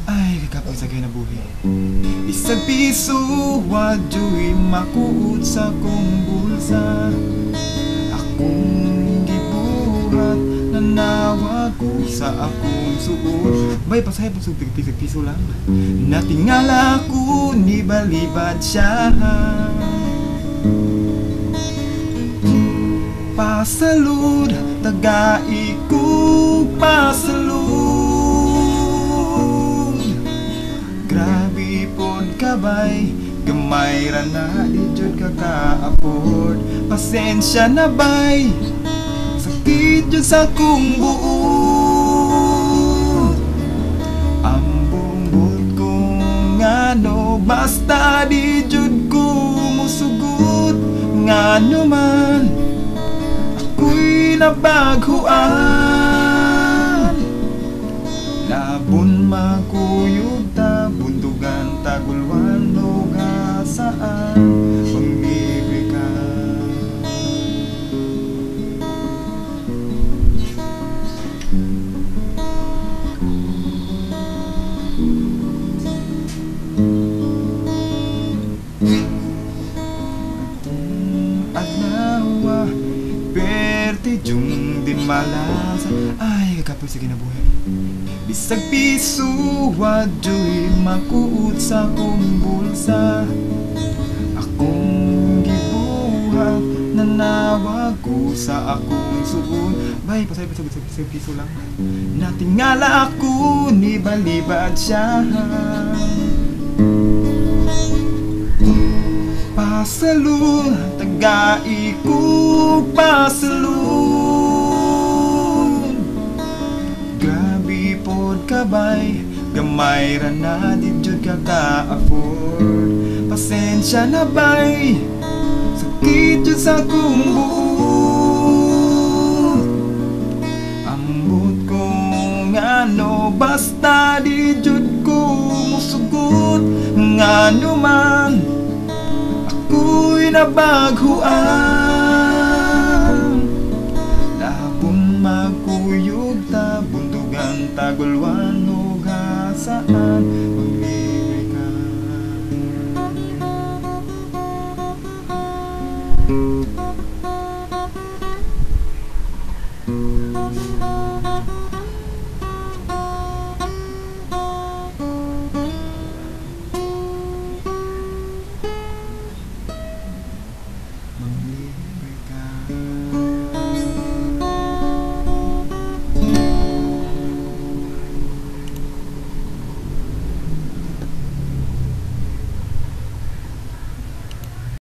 Ay, kakapag sa na buhi. Isang piso, wadyo'y makuot sa kong bulsa. Akong gibuhat, nanawag ko sa akong suot. Bay, pasahe po sa piso lang. Natingala ko, ni balibad siya. Pasalud, tagai ko pasalud. Grabe pod kabay, gamay ra na di jud ka ka-afford. Pasensya na bay, sakit jud sa kong buot. Ang bumbot kong ngano, basta di jud ko musugot. Ngano man ako'y nabaghuan, labon makuyog ta, buntugan tagulwan o gasaan, pangbibi ka. Adlaw perte jung din malasa. Ay, kakapag sa kinabuhi. Bisag piso, wadyo'y makuot sa kong bulsa. Akong gibuhat, nanawag ko sa akong suot. Bay, pasay piso lang. Natingala ako, ni balibad siya. Pasalud, tagai ko pasalud. Grabe pod kabay, gamay ra na di jud ka ka-afford. Pasensya na bay, sakit jud sa kong buot. Ambot ko ngano, basta di jud ko musugot. Ngano man ako'y nabaghuan, labon makuyog ta, buntugan tagulwa